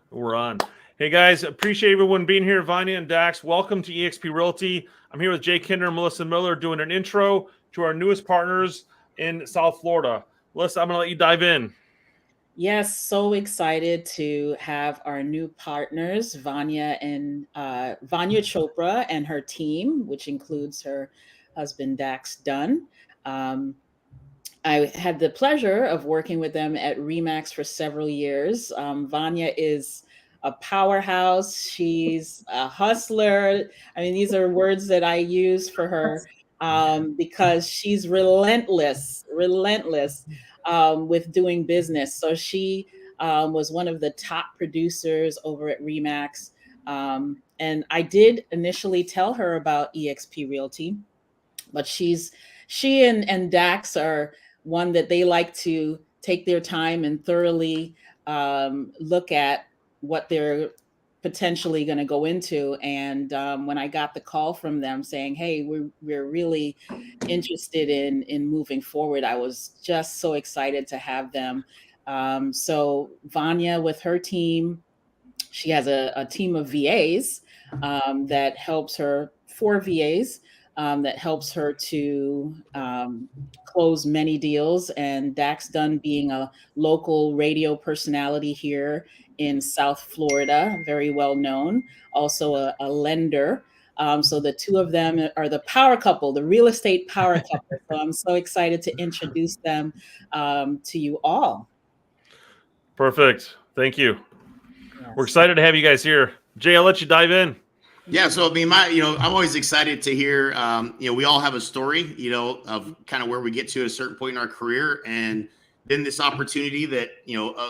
We're on. Hey guys, appreciate everyone being here. Vanya and Dax, welcome to eXp Realty. I'm here with Jay Kinder and Melissa Miller doing an intro to our newest partners in South Florida. Melissa, I'm going to let you dive in. Yes, so excited to have our new partners, Vanya Chopra and her team, which includes her husband Dax Dunn. Um, I had the pleasure of working with them at Remax for several years. Vanya is a powerhouse. She's a hustler. I mean, these are words that I use for her because she's relentless with doing business. So she was one of the top producers over at Remax. And I did initially tell her about eXp Realty, but she and Dax are one that they like to take their time and thoroughly look at what they're potentially going to go into. And when I got the call from them saying, "Hey, we're really interested in moving forward," I was just so excited to have them. So Vanya with her team, she has a team of VAs that helps her, four VAs that helps her to close many deals. And Dax Dunn being a local radio personality here in South Florida, very well known, also a lender. So the two of them are the power couple, the real estate power couple. So I'm so excited to introduce them to you all. Perfect. Thank you. We're Yes. excited to have you guys here. Jay, I'll let you dive in. Yeah, so I mean, I'm always excited to hear. We all have a story, of kind of where we get to at a certain point in our career, and then this opportunity that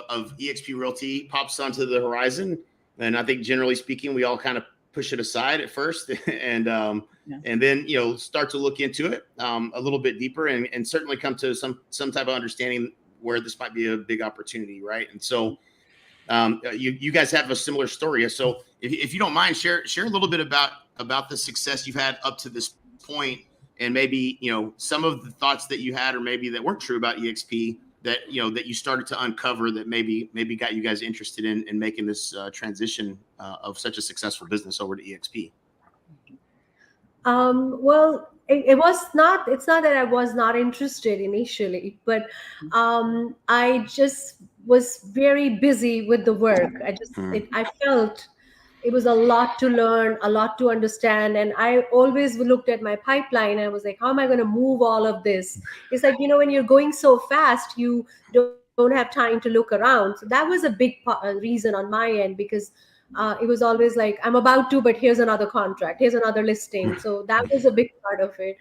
of EXP Realty pops onto the horizon. And I think, generally speaking, we all kind of push it aside at first, and Yeah. and then start to look into it a little bit deeper, and certainly come to some type of understanding where this might be a big opportunity, right? And so. You guys have a similar story. So if you don't mind, share a little bit about the success you've had up to this point, and maybe some of the thoughts that you had, or maybe that weren't true about EXP that that you started to uncover that maybe got you guys interested in making this transition of such a successful business over to EXP. Well, it was not, it's not that I was not interested initially, but I just was very busy with the work. I felt it was a lot to learn, a lot to understand. And I always looked at my pipeline and I was like, how am I going to move all of this? It's like, when you're going so fast, you don't have time to look around. So that was a big reason on my end, because it was always like, I'm about to, but here's another contract, here's another listing. So that was a big part of it.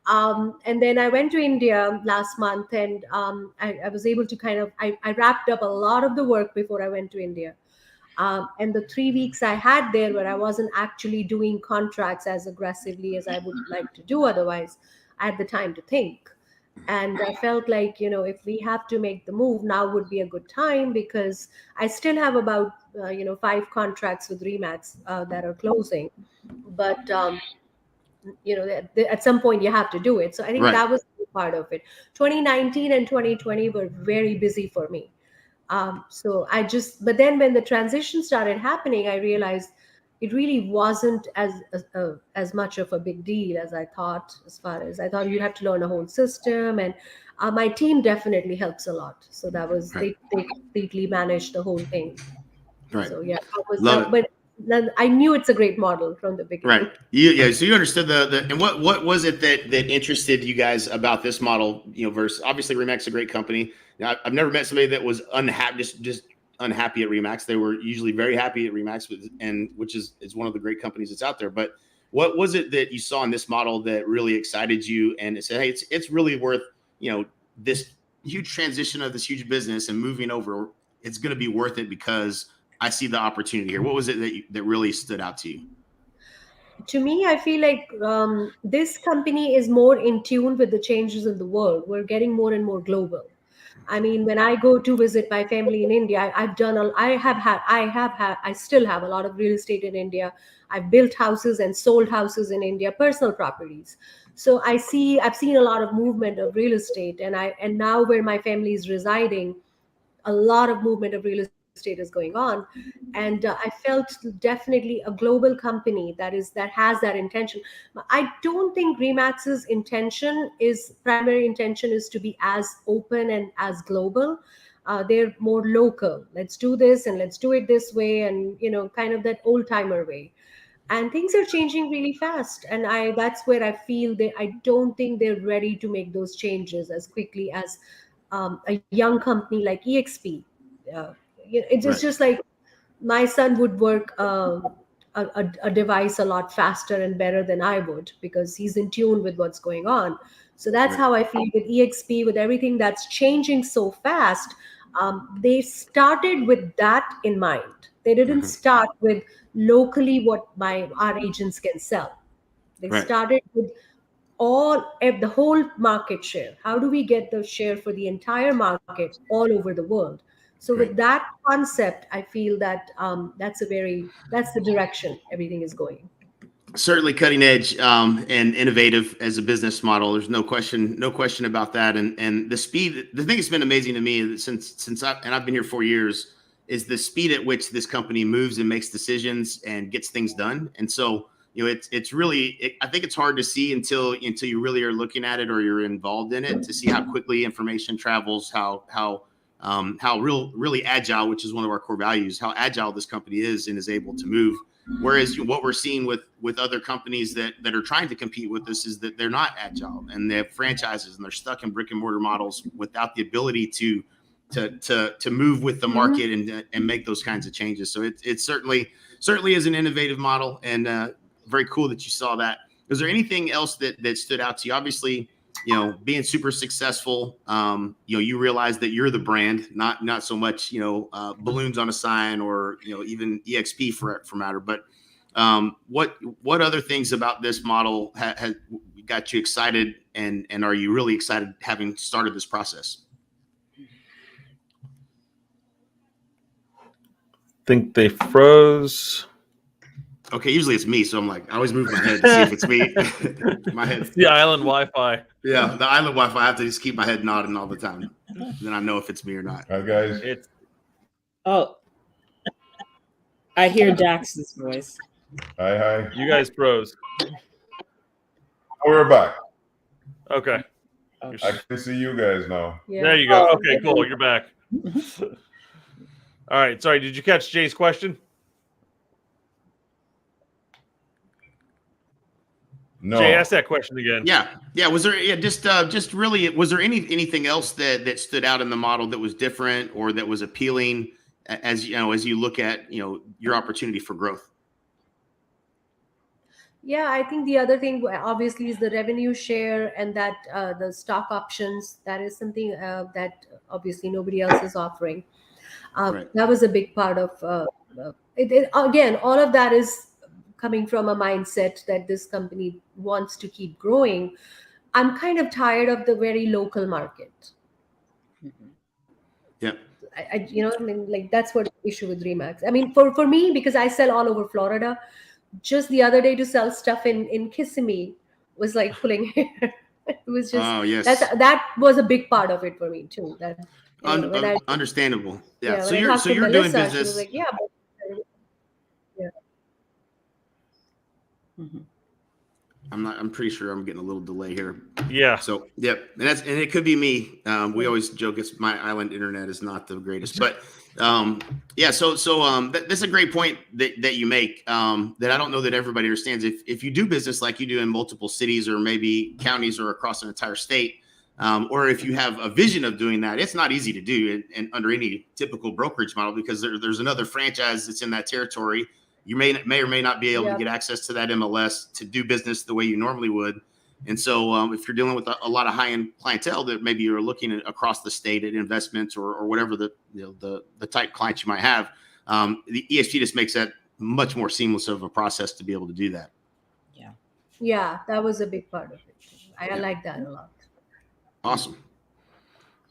And then I went to India last month, and I was able to I wrapped up a lot of the work before I went to India. And the 3 weeks I had there, where I wasn't actually doing contracts as aggressively as I would like to do otherwise, I had the time to think. And I felt like, if we have to make the move, now would be a good time, because I still have about, 5 contracts with Remax that are closing. But at some point you have to do it. So I think Right. that was part of it. 2019 and 2020 were very busy for me. But then when the transition started happening, I realized it really wasn't as much of a big deal as I thought. As far as I thought, you'd have to learn a whole system, and my team definitely helps a lot. So that was, Right. they completely managed the whole thing. Right. So yeah, that was Love that. it. But then I knew it's a great model from the Right. beginning. Yeah. So you understood the and what was it that interested you guys about this model? Versus obviously Remax is a great company. Now, I've never met somebody that was unhappy, just unhappy at Remax. They were usually very happy at Remax, and which is one of the great companies that's out there. But what was it that you saw in this model that really excited you, and it said, hey, it's really worth this huge transition of this huge business and moving over. It's going to be worth it because I see the opportunity here. What was it that really stood out to you? To me, I feel like this company is more in tune with the changes in the world. We're getting more and more global. I mean, when I go to visit my family in India, I still have a lot of real estate in India. I've built houses and sold houses in India, personal properties. So I've seen a lot of movement of real estate, and now where my family is residing, a lot of movement of real estate estate is going on, and I felt definitely a global company that has that intention. I don't think Remax's primary intention is to be as open and as global. They're more local. Let's do this and let's do it this way, and kind of that old timer way. And things are changing really fast, and that's where I feel that I don't think they're ready to make those changes as quickly as a young company like EXP. It's Right. just like my son would work a device a lot faster and better than I would, because he's in tune with what's going on. So that's Right. how I feel with EXP, with everything that's changing so fast. They started with that in mind. They didn't start with locally what our agents can sell. They Right. started with the whole market share. How do we get the share for the entire market all over the world? So Right. with that concept, I feel that that's the direction everything is going. Certainly cutting edge and innovative as a business model. There's no question about that. And the speed. The thing that's been amazing to me since I've been here 4 years is the speed at which this company moves and makes decisions and gets things done. And so it's really I think it's hard to see until you really are looking at it or you're involved in it to see how quickly information travels, how really agile, which is one of our core values, how agile this company is and is able to move. Whereas what we're seeing with other companies that are trying to compete with us is that they're not agile and they have franchises and they're stuck in brick and mortar models without the ability to move with the market and make those kinds of changes. So it certainly is an innovative model, and very cool that you saw that. Is there anything else that stood out to you? Obviously, being super successful, you realize that you're the brand, not so much, balloons on a sign or, even EXP for matter. But what other things about this model has got you excited, and are you really excited having started this process? Think they froze. Okay, usually it's me, so I'm like, I always move my head to see if it's me. My head. It's the island Wi-Fi. Yeah, the island Wi-Fi. I have to just keep my head nodding all the time. Then I know if it's me or not. Hi, guys. Oh, I hear Dax's voice. Hi. You guys froze. We're back. Okay. I can see you guys now. Yeah. There you go. Oh, Okay, cool. You're back. All right. Sorry. Did you catch Jay's question? No. Jay, ask that question again. Yeah. Was there just really was there anything else that stood out in the model that was different or that was appealing as you look at your opportunity for growth? Yeah, I think the other thing obviously is the revenue share, and that the stock options. That is something that obviously nobody else is offering. Right. That was a big part of it. Again, all of that is coming from a mindset that this company wants to keep growing. I'm kind of tired of the very local market. Yeah. Like that's what the issue with Remax. I mean, for me, because I sell all over Florida, just the other day to sell stuff in Kissimmee was like pulling hair. It was just Oh yes. that was a big part of it for me too. That understandable. Yeah. when I talked to you're Melissa, doing she was business. like, yeah. I'm pretty sure I'm getting a little delay here. Yeah. So yep, and it could be me. We always joke it's my island internet is not the greatest, but yeah. So that's a great point that you make. That I don't know that everybody understands. If you do business like you do in multiple cities or maybe counties or across an entire state, or if you have a vision of doing that, it's not easy to do and under any typical brokerage model because there's another franchise that's in that territory. You may or may not be able to get access to that MLS to do business the way you normally would. And so if you're dealing with a lot of high-end clientele that maybe you're looking at across the state at investments or whatever the type clients you might have, the EXP just makes that much more seamless of a process to be able to do that. Yeah, that was a big part of it. I like that a lot. Awesome.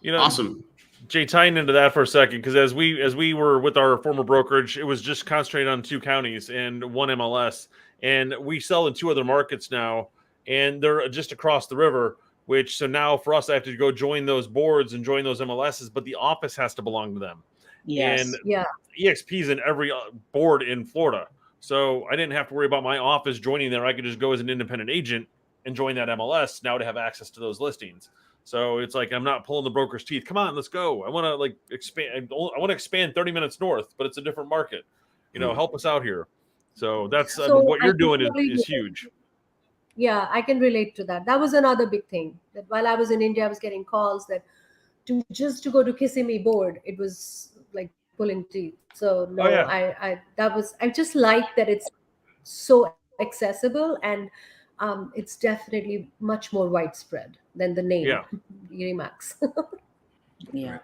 Awesome. Jay, tying into that for a second, because as we were with our former brokerage, it was just concentrated on 2 counties and 1 MLS, and we sell in 2 other markets now, and they're just across the river. So now for us, I have to go join those boards and join those MLSs, but the office has to belong to them. Yes. And Yeah. EXP is in every board in Florida. So I didn't have to worry about my office joining there. I could just go as an independent agent and join that MLS now to have access to those listings. So it's like I'm not pulling the broker's teeth. Come on, let's go. I want to like expand. I want to expand 30 minutes north, but it's a different market. Help us out here. So that's So what I you're can doing totally is relate. huge. Yeah, I can relate to that. That was another big thing. That while I was in India, I was getting calls that to go to Kissimmee board, it was like pulling teeth. So Oh no, yeah, I just like that it's so accessible, and it's definitely much more widespread than the name yeah. Remax. Yeah. Right.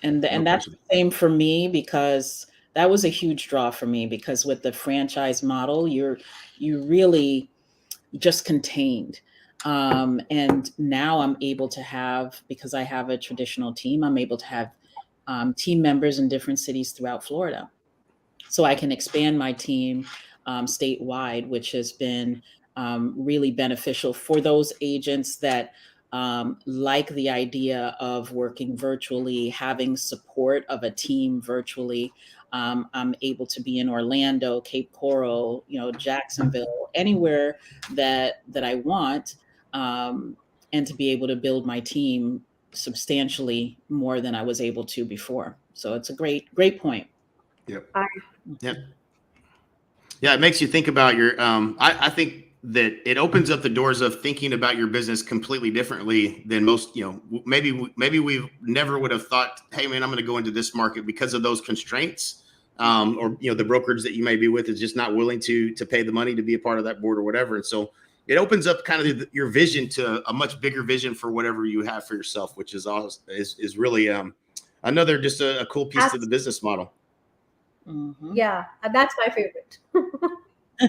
And No that's question. the same for me, because that was a huge draw for me, because with the franchise model, you really just contained. And now I'm able to have, because I have a traditional team, I'm able to have team members in different cities throughout Florida. So I can expand my team statewide, which has been really beneficial for those agents that like the idea of working virtually, having support of a team virtually. I'm able to be in Orlando, Cape Coral, Jacksonville, anywhere that I want, and to be able to build my team substantially more than I was able to before. So it's a great point. Yep. I Yep. Yeah, it makes you think about your. I think that it opens up the doors of thinking about your business completely differently than most. Maybe we never would have thought, hey man, I'm going to go into this market because of those constraints, or the brokerage that you may be with is just not willing to pay the money to be a part of that board or whatever. And so it opens up kind of your vision to a much bigger vision for whatever you have for yourself, which is really another just a cool piece to the business model. Mhm. yeah, that's my favorite.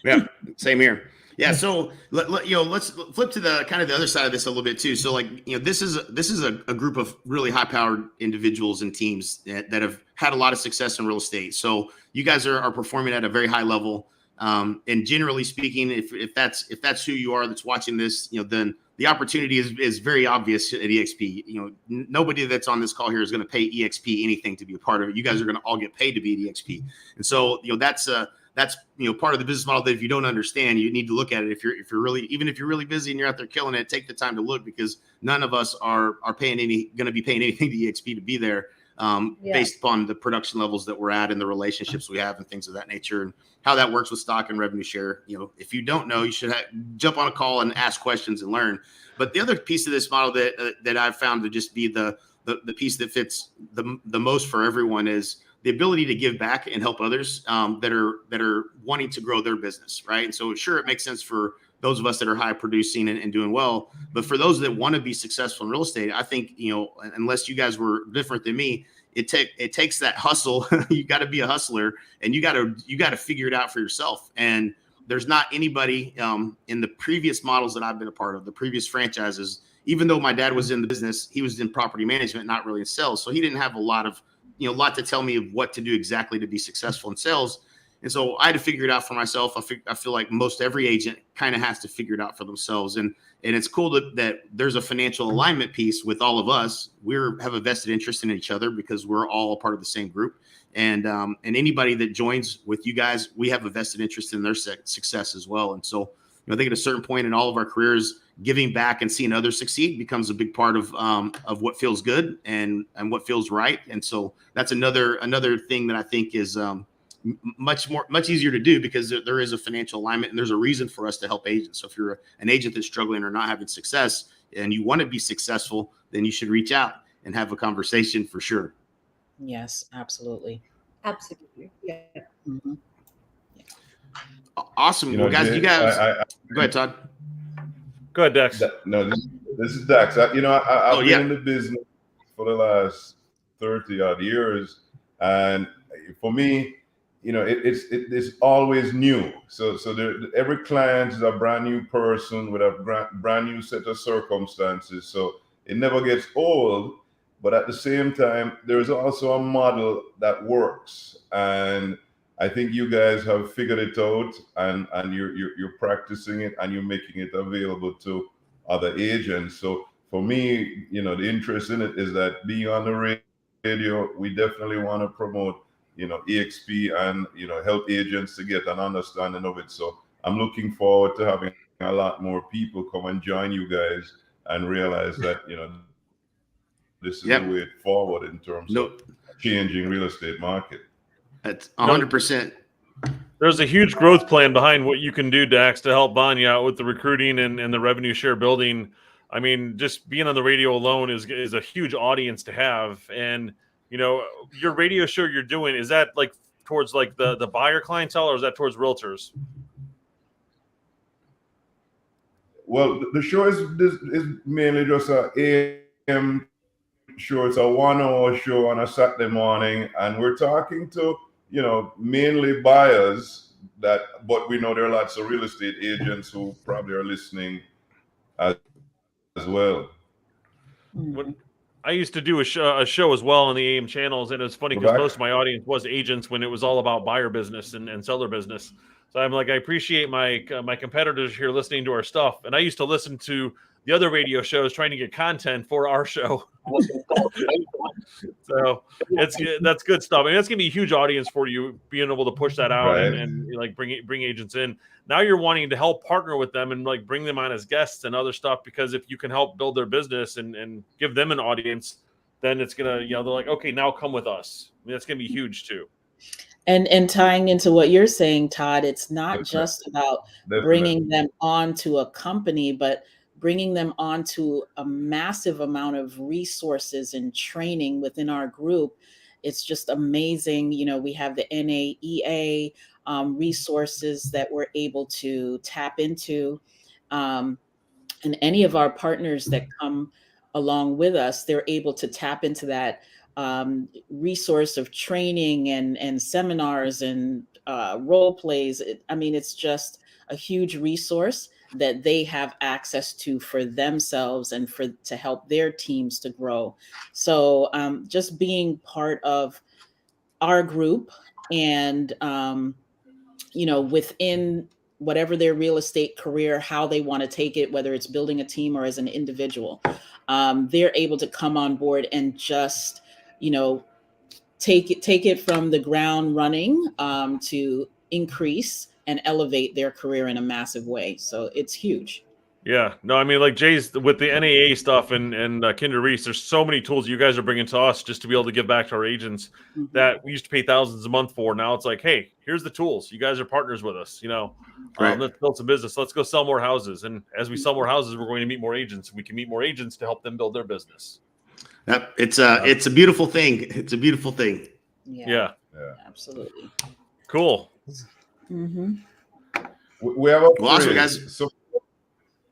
Yeah, same here. Yeah, so let's flip to the kind of the other side of this a little bit too. So this is a group of really high powered individuals and teams that have had a lot of success in real estate. So you guys are performing at a very high level. And generally speaking, if that's who you are that's watching this, then the opportunity is very obvious at EXP. Nobody that's on this call here is going to pay EXP anything to be a part of it. You guys are going to all get paid to be at EXP, and so that's part of the business model that if you don't understand, you need to look at it. If you're really busy and you're out there killing it, take the time to look, because none of us are going to be paying anything to EXP to be there, based upon the production levels that we're at and the relationships we have and things of that nature, and how that works with stock and revenue share. If you don't know, you should jump on a call and ask questions and learn. But the other piece of this model that I've found to just be the piece that fits the most for everyone is the ability to give back and help others that are wanting to grow their business, right? And so sure, it makes sense for those of us that are high producing and doing well, but for those that want to be successful in real estate, I think, unless you guys were different than me, it takes that hustle. You got to be a hustler, and you got to figure it out for yourself. And there's not anybody in the previous models that I've been a part of, the previous franchises, even though my dad was in the business, he was in property management, not really in sales. So he didn't have a lot to tell me of what to do exactly to be successful in sales. And so I had to figure it out for myself. I feel like most every agent kind of has to figure it out for themselves. And it's cool that there's a financial alignment piece with all of us. We have a vested interest in each other because we're all a part of the same group. And anybody that joins with you guys, we have a vested interest in their success as well. And so, I think at a certain point in all of our careers, giving back and seeing others succeed becomes a big part of what feels good and what feels right. And so that's another thing that I think is much easier to do, because there is a financial alignment and there's a reason for us to help agents. So if you're an agent that's struggling or not having success and you want to be successful, then you should reach out and have a conversation for sure. Yes, absolutely. Absolutely. Yeah. Mhm. Awesome. Well, guys, Jay, you guys, go ahead, Todd. Go ahead, Dex. This is Dax. I've been in the business for the last 30 odd years, and for me, it's always new. So every client is a brand new person with a brand new set of circumstances. So it never gets old, but at the same time, there's also a model that works, and I think you guys have figured it out, and you're practicing it, and you're making it available to other agents. So for me, the interest in it is that being on the radio radio, we definitely want to promote, EXP and, help agents to get an understanding of it. So I'm looking forward to having a lot more people come and join you guys and realize that, this is the way forward in terms of changing real estate market. That's 100%. There's a huge growth plan behind what you can do, Dax, to help Vanya out with the recruiting and the revenue share building. I mean, just being on the radio alone is a huge audience to have. And, your radio show you're doing, is that like towards like the buyer clientele, or is that towards realtors? Well, the show is mainly just a AM show. It's a 1 hour show on a Saturday morning, and we're talking to, mainly buyers but we know there are lots of real estate agents who probably are listening as well. I used to do a show as well on the AM channels, and it's funny because most of my audience was agents when it was all about buyer business and seller business. So I'm like, I appreciate my competitors here listening to our stuff, and I used to listen to the other radio shows trying to get content for our show. So that's good stuff. I mean, that's gonna be a huge audience for you, being able to push that out and like bring agents in. Now you're wanting to help partner with them and like bring them on as guests and other stuff, because if you can help build their business and give them an audience, then it's gonna, they're like, okay, now come with us. I mean, that's gonna be huge too. And tying into what you're saying, Todd, it's not just about bringing them onto a company, but bringing them onto a massive amount of resources and training within our group. It's just amazing. We have the NAEA resources that we're able to tap into. And any of our partners that come along with us, they're able to tap into that resource of training and seminars and role plays. It's just a huge resource that they have access to for themselves and to help their teams to grow. So just being part of our group and, within whatever their real estate career, how they want to take it, whether it's building a team or as an individual, they're able to come on board and just, take it from the ground running to increase and elevate their career in a massive way. So it's huge. Yeah, no, I mean, like Jay's with the NAA stuff and Kinder Reese, there's so many tools you guys are bringing to us just to be able to give back to our agents that we used to pay thousands a month for. Now it's like, hey, here's the tools. You guys are partners with us. Let's build some business. Let's go sell more houses. And as we sell more houses, we're going to meet more agents. We can meet more agents to help them build their business. It's a beautiful thing. It's a beautiful thing. Yeah. Absolutely. Cool. We have a awesome, guys.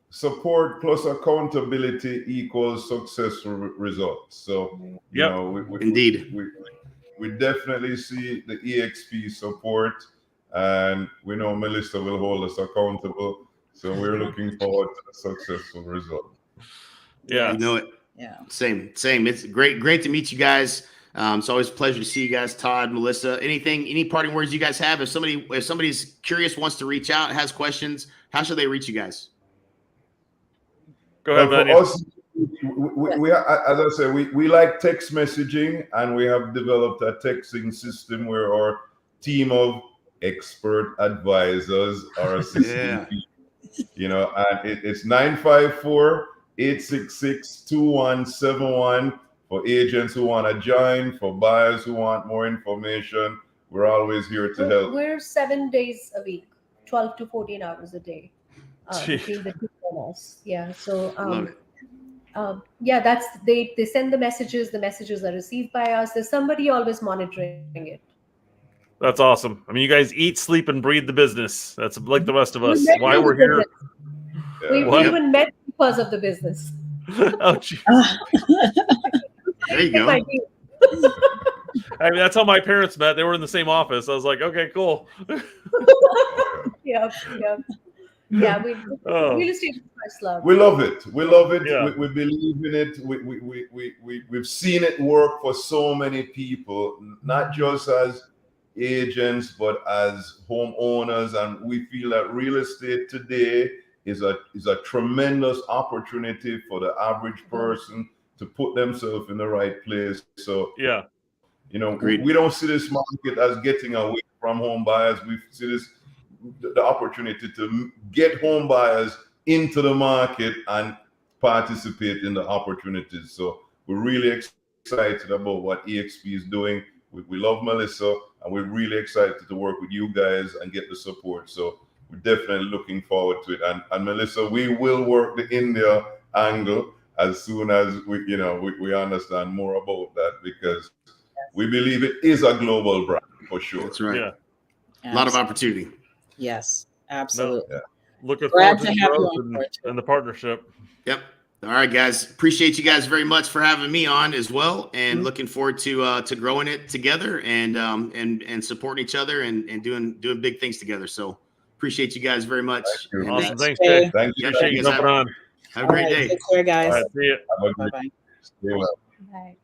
Support plus accountability equals successful results. So, indeed, we definitely see the EXP support, and we know Melissa will hold us accountable. So we're looking forward to the successful result. Yeah, you know it. Yeah, same. It's great to meet you guys. It's always a pleasure to see you guys, Todd, Melissa. Any parting words you guys have? If somebody's curious, wants to reach out, has questions, how should they reach you guys? Go ahead, Vanya. For us, we as I said, we like text messaging, and we have developed a texting system where our team of expert advisors are assisting people. And it's 954-866-2171 for agents who want to join, for buyers who want more information. We're always here to help. We're 7 days a week, 12 to 14 hours a day. Between the two of us. Yeah. So that's they send the messages are received by us. There's somebody always monitoring it. That's awesome. I mean, you guys eat, sleep, and breathe the business. That's like the rest of us. Why we're here. We even met because of the business. Oh, geez. There you go. I mean, that's how my parents met. They were in the same office. I was like, okay, cool. Yeah. Yeah, real estate is first love. We love it. Yeah. We believe in it. We've seen it work for so many people, not just as agents, but as homeowners. And we feel that real estate today is a tremendous opportunity for the average person to put themselves in the right place. So Yeah. you know, Agreed. we don't see this market as getting away from home buyers. We see this the opportunity to get home buyers into the market and participate in the opportunities. So we're really excited about what EXP is doing. We love Melissa, and we're really excited to work with you guys and get the support. So we're definitely looking forward to it. And Melissa, we will work the India angle as soon as we understand more about that, because we believe it is a global brand for sure. That's right. Yeah. A lot of opportunity. Yes, absolutely. Yeah. Looking Glad forward to to the have you growth on board, too. and the partnership. Yep. All right, guys. Appreciate you guys very much for having me on as well, and Mhm. looking forward to growing it together and supporting each other and doing big things together. So appreciate you guys very much. Thank you. And, Awesome. Thanks, Jay. Jay. Thank you. Yep. Appreciate you guys jumping on. have a All great right, day. take care, All guys. right. See you. Have a Bye great bye. stay well. Bye.